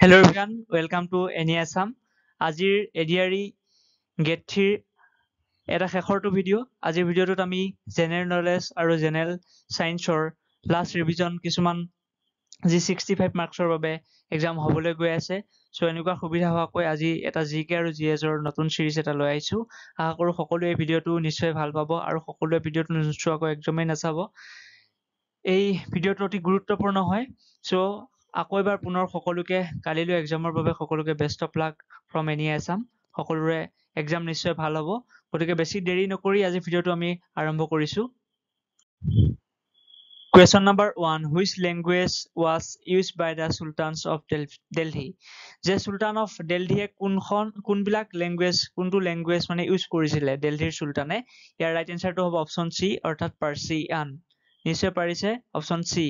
Hello everyone, welcome to NESAM. আজিৰ ADRE gate 3 এটা শেষৰটো ভিডিঅ'। আজিৰ ভিডিঅ'টোত আমি জেনেৰেল নলেজ আৰু জেনেৰেল সায়েন্সৰ লাষ্ট ৰিভিজন কিছুমান যি 65 মাৰ্কছৰ বাবে এক্সাম হ'বলৈ গৈ আছে। সো এনেকুৱা সুবিধা হোৱাকৈ আজি এটা জিকে আৰু জিএছৰ নতুন সিৰিজ এটা লৈ আহিছো। আশা কৰোঁ সকলোৱে এই ভিডিঅ'টো নিশ্চয় ভাল পাব আৰু সকলোৱে ভিডিঅ'টো নোচোৱাকৈ একদমেই নাচাব। এই ভিডিঅ'টো অতি গুৰুত্বপূৰ্ণ হয়। সো আকৌ এবাৰ পুনৰ সকলোকে কালিলৈ এক্সামৰ বাবে সকলোকে best of luck from NESAM। সকলোৰে এক্সাম নিশ্চয় ভাল হ'ব। গতিকে বেছি দেৰি নকৰি আজি ভিডিঅ'টো আমি আৰম্ভ কৰিছো। Question number 1. Which language was used by the Sultans of Delhi? যে সুলতান অফ দিল্লীয়ে কোনবিলাক লেংগুৱেজ মানে ইউজ কৰিছিলে দিল্লীৰ সুলতানে? ইয়াৰ ৰাইট এনসাৰটো হ'ব অপচন চি অৰ্থাৎ পাৰ্চিয়ান। নিশ্চয় পাৰিছে অপচন চি।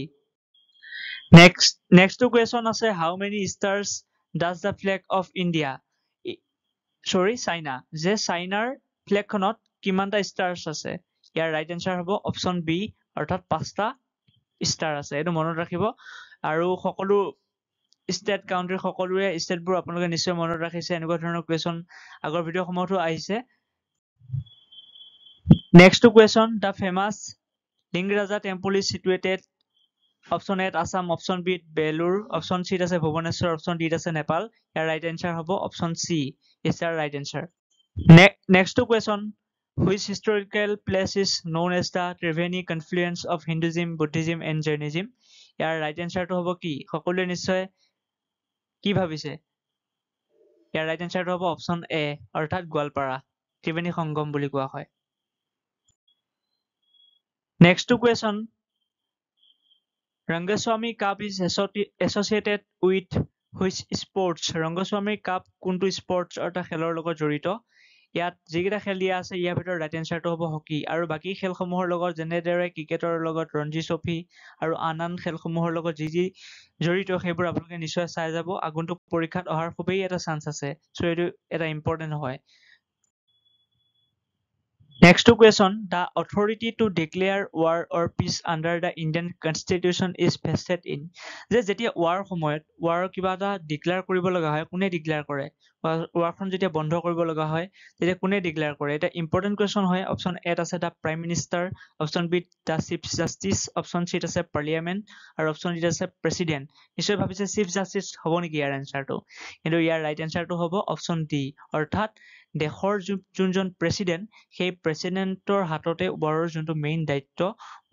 নেক্সট কুৱেশ্যন আছে how many stars does the flag of India China যে চাইনাৰ ফ্লেগখনত কিমানটা ষ্টাৰ্ছ আছে? ইয়াৰ ৰাইট এনসাৰ হ'ব অপচন বি অৰ্থাৎ 5টা ষ্টাৰ আছে। এইটো মনত ৰাখিব আৰু সকলো ষ্টেট কাউন্ট্ৰি সকলোৰে ষ্টেটবোৰ আপোনালোকে নিশ্চয় মনত ৰাখিছে। এনেকুৱা ধৰণৰ কুৱেশ্যন আগৰ ভিডিঅ'সমূহতো আহিছে। Next question the famous Lingaraja temple is situated option A Assam, option B Belur, option C আছে ভুৱনেশ্বৰ, অপচন ডি আছে নেপাল। ইয়াৰ ৰাইট এনসাৰ হ'ব অপচন চি ইজ ইয়াৰ right answer. Next question which historical place is known as the Triveni confluence of Hinduism, Buddhism and Jainism? ইয়াৰ right এনসাৰটো হ'ব কি? সকলোৱে নিশ্চয় কি ভাবিছে? ইয়াৰ ৰাইট এনসাৰটো হ'ব অপচন এ অৰ্থাৎ গোৱালপাৰা। ত্ৰিবেণী সংগম বুলি কোৱা হয়। Next question Rangaswamy cup is associated with which sports? Rangaswamy cup কোনটো স্পৰ্টছ অৰ্থাৎ খেলৰ লগত জড়িত? ইয়াত যিকেইটা খেল দিয়া আছে ইয়াৰ ভিতৰত ৰাইট এনসাৰটো হ'ব হকী। আৰু বাকী খেলসমূহৰ লগত যেনেদৰে ক্ৰিকেটৰ লগত ৰঞ্জী ট্ৰফী আৰু আন খেলসমূহৰ লগত যি জড়িত সেইবোৰ আপোনালোকে নিশ্চয় চাই যাব। আগন্তুক পৰীক্ষাত অহাৰ খুবেই এটা চান্স আছে। সো এইটো এটা ইম্পৰ্টেণ্ট হয়। Next question, the authority to declare war or peace under the Indian Constitution is vested in? যে যেতিয়া war সময়ত war কিবা এটা ডিক্লেয়াৰ কৰিব লগা হয় কোনে ডিক্লেয়াৰ কৰে? warখন যেতিয়া বন্ধ কৰিব লগা হয় তেতিয়া কোনে ডিক্লেয়াৰ কৰে? এটা ইম্পৰ্টেণ্ট কুৱেশ্যন হয়। অপচন এ আছে the prime minister, option B the chief justice, option C আছে পাৰ্লিয়ামেণ্ট আৰু অপচন ডি আছে প্ৰেচিডেণ্ট। নিশ্চয় ভাবিছে চিফ জাষ্টিছ হ'ব নেকি ইয়াৰ এনসাৰটো? কিন্তু ইয়াৰ ৰাইট এনসাৰটো হ'ব অপচন ডি অৰ্থাৎ দেশৰ যোনজন প্ৰেচিডেণ্ট সেই প্ৰেচিডেণ্টৰ হাততে ৱাৰৰ যোনটো মেইন দায়িত্ব,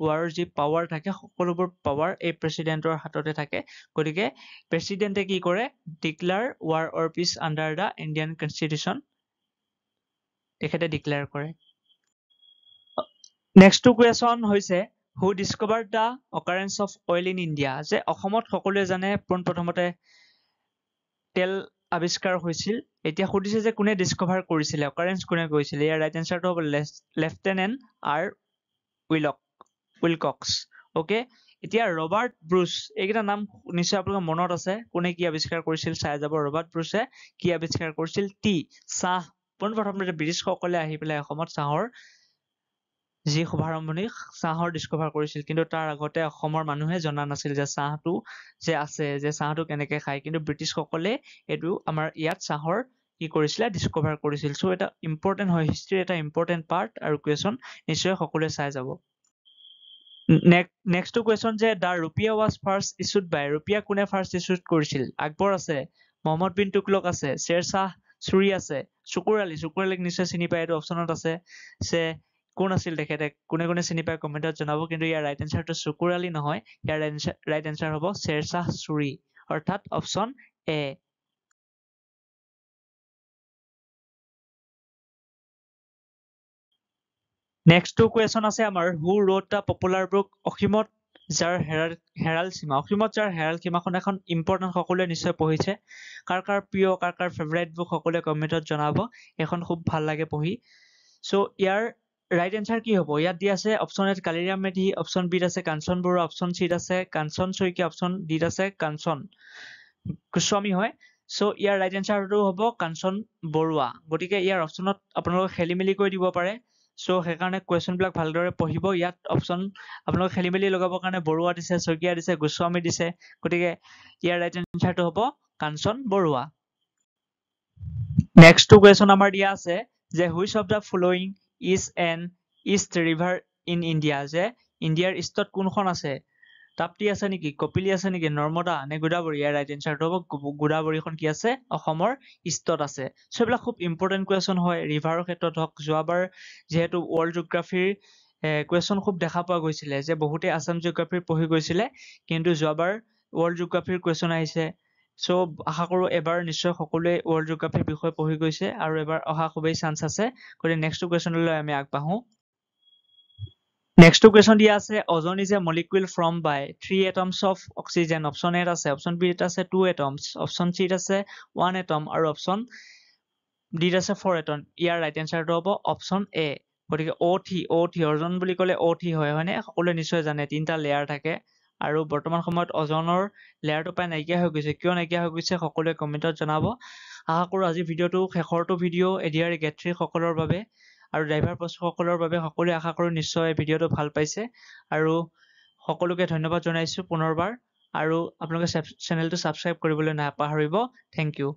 ৱাৰৰ যি পাৱাৰ থাকে সকলোবোৰ পাৱাৰ এই প্ৰেচিডেণ্টৰ হাততে থাকে। গতিকে প্ৰেচিডেণ্টে কি কৰে? Declare war or peace under the Indian constitution তেখেতে ডিক্লেয়াৰ কৰে। নেক্সট কুৱেশ্যন হৈছে who discovered the occurrence of oil in India? যে অসমত সকলোৱে জানে পোনপ্ৰথমতে তেল আৱিষ্কাৰ হৈছিল। এতিয়া সুধিছে যে কোনে ডিস্কভাৰ কৰিছিলে, অকাৰেঞ্চ কোনে কৰিছিলে? ইয়াৰ ৰাইট এনসাৰটো হ'ব লেফটেনেণ্ট আৰ উইলকক্স। অ'কে, এতিয়া ৰবাৰ্ট ব্ৰুচ, এইকেইটা নাম নিশ্চয় আপোনালোকৰ মনত আছে। কোনে কি আৱিষ্কাৰ কৰিছিল চাই যাব। ৰবাৰ্ট ব্ৰুচে কি আৱিষ্কাৰ কৰিছিল? টি, চাহ। পোনপ্ৰথমতে ব্ৰিটিছসকলে আহি পেলাই অসমত চাহৰ যি শুভাৰম্ভণি চাহৰ ডিস্কভাৰ কৰিছিল। কিন্তু তাৰ আগতে অসমৰ মানুহে জনা নাছিল যে চাহটো যে আছে, যে চাহটো কেনেকে খায়। কিন্তু ব্ৰিটিছসকলে এইটো আমাৰ ইয়াত চাহৰ কি কৰিছিলে? ডিস্কভাৰ কৰিছিল। সো এটা ইম্পৰ্টেণ্ট হয়, হিষ্ট্ৰীৰ এটা ইম্পৰ্টেণ্ট পাৰ্ট আৰু কুৱেশ্যন নিশ্চয় সকলোৱে চাই যাব। নেক্সট কুৱেশ্যন যে দ্য ৰুপিয়া ৱাজ ফাৰ্ষ্ট ইছ্যুড বাই? ৰুপিয়া কোনে ফাৰ্ষ্ট ইছ্যুড কৰিছিল? আকবৰ আছে, মহম্মদ বিন তুগলক আছে, শ্বেৰ শ্বাহ চুৰি আছে, শুকুৰ আলীক নিশ্চয় চিনি পায়। এইটো অপশ্যনত আছে যে কোন আছিল তেখেতে? কোনে কোনে চিনি পায় কমেণ্টত জনাব। কিন্তু ইয়াৰ ৰাইট এনসাৰটো শুকুৰ আলী নহয়, ইয়াৰ ৰাইট এনসাৰ হ'ব শ্বেৰ শ্বাহ চুৰি অৰ্থাৎ অপশ্যন এ। নেক্সট কুৱেশ্যন আছে আমাৰ হু ৰোড দ্য পপুলাৰ বুক অসীমত যাৰ হেৰাল সীমা? অসীমত যাৰ হেৰাল সীমাখন এখন ইম্পৰ্টেণ্ট, সকলোৱে নিশ্চয় পঢ়িছে। কাৰ প্ৰিয়, কাৰ ফেভৰেট বুক সকলোৱে কমেণ্টত জনাব। এখন খুব ভাল লাগে পঢ়ি। সো ইয়াৰ ৰাইট এনসাৰ কি হ'ব? ইয়াত দিয়া আছে অপচন এত কালিৰাম মেধি, অপচন বিত আছে কাঞ্চন বৰুৱা, অপচন চিত আছে কাঞ্চন শইকীয়া, অপচন ডিত আছে কাঞ্চন গোস্বামী হয়। সো ইয়াৰ ৰাইট এনসাৰটো হ'ব কাঞ্চন বৰুৱা। গতিকে ইয়াৰ অপচনত আপোনালোকে খেলি মেলি কৰি দিব পাৰে। সো সেইকাৰণে কুৱেশ্যনবিলাক ভালদৰে পঢ়িব। ইয়াত অপচন আপোনালোকে খেলি মেলি লগাবৰ কাৰণে বৰুৱা দিছে, শইকীয়া দিছে, গোস্বামী দিছে। গতিকে ইয়াৰ ৰাইট এনসাৰটো হ'ব কাঞ্চন বৰুৱা নেক্সট টু কুৱেশ্যন আমাৰ দিয়া আছে যে which of the following is an east river in India যে ইণ্ডিয়াৰ ইষ্টত কোনখন আছে তাপ্তি আছে নেকি কপিলি আছে নেকি নৰ্মদা নে গোদাবৰী ইয়াৰ ৰাইট এনচাৰটো হ'ব গোদাবৰীখন কি আছে অসমৰ ইষ্টত আছে সো এইবিলাক খুব ইম্পৰ্টেণ্ট কুৱেশ্যন হয় ৰিভাৰৰ ক্ষেত্ৰত হওক যোৱাবাৰ যিহেতু ৱৰ্ল্ড জিঅ'গ্ৰাফিৰ কুৱেশ্যন খুব দেখা পোৱা গৈছিলে যে বহুতে আছাম জিঅ'গ্ৰাফিৰ পঢ়ি গৈছিলে কিন্তু যোৱাবাৰ ৱৰ্ল্ড জিঅ'গ্ৰাফিৰ কুৱেশ্যন আহিছে সো আশা কৰোঁ এবাৰ নিশ্চয় সকলোৱে ৱৰ্ল্ড জিঅ'গ্ৰাফিৰ বিষয়ে পঢ়ি গৈছে আৰু এবাৰ অহা খুবেই চান্স আছে গতিকে নেক্সট কুৱেশ্যনলৈ আমি আগবাঢ়ো নেক্সট কুৱেশ্যন দিয়া আছে ozone is a molecule form by 3 atoms of oxygen option এত আছে অপশ্যন বি ত আছে 2 atoms অপশ্যন চি ত আছে 1 atom আৰু অপশ্যন ডি ত আছে 4 atom ইয়াৰ ৰাইট এনচাৰটো হ'ব অপশ্যন এ গতিকে O3 অজন বুলি ক'লে O3 হয় হয়নে সকলোৱে নিশ্চয় জানে তিনিটা লেয়াৰ থাকে আৰু বৰ্তমান সময়ত অজনৰ লেয়াৰটো প্ৰায় নাইকিয়া হৈ গৈছে কিয় নাইকিয়া হৈ গৈছে সকলোৱে কমেণ্টত জনাব আশা কৰোঁ আজি ভিডিঅ'টো শেষৰটো ভিডিঅ' এডিআৰ গেট 3 সকলৰ বাবে আৰু ড্ৰাইভাৰ পোষ্ট সকলৰ বাবে সকলোৱে আশা কৰোঁ নিশ্চয় ভিডিঅ'টো ভাল পাইছে আৰু সকলোকে ধন্যবাদ জনাইছোঁ পুনৰবাৰ আৰু আপোনালোকে চেনেলটো ছাবস্ক্ৰাইব কৰিবলৈ নাপাহৰিব থেংক ইউ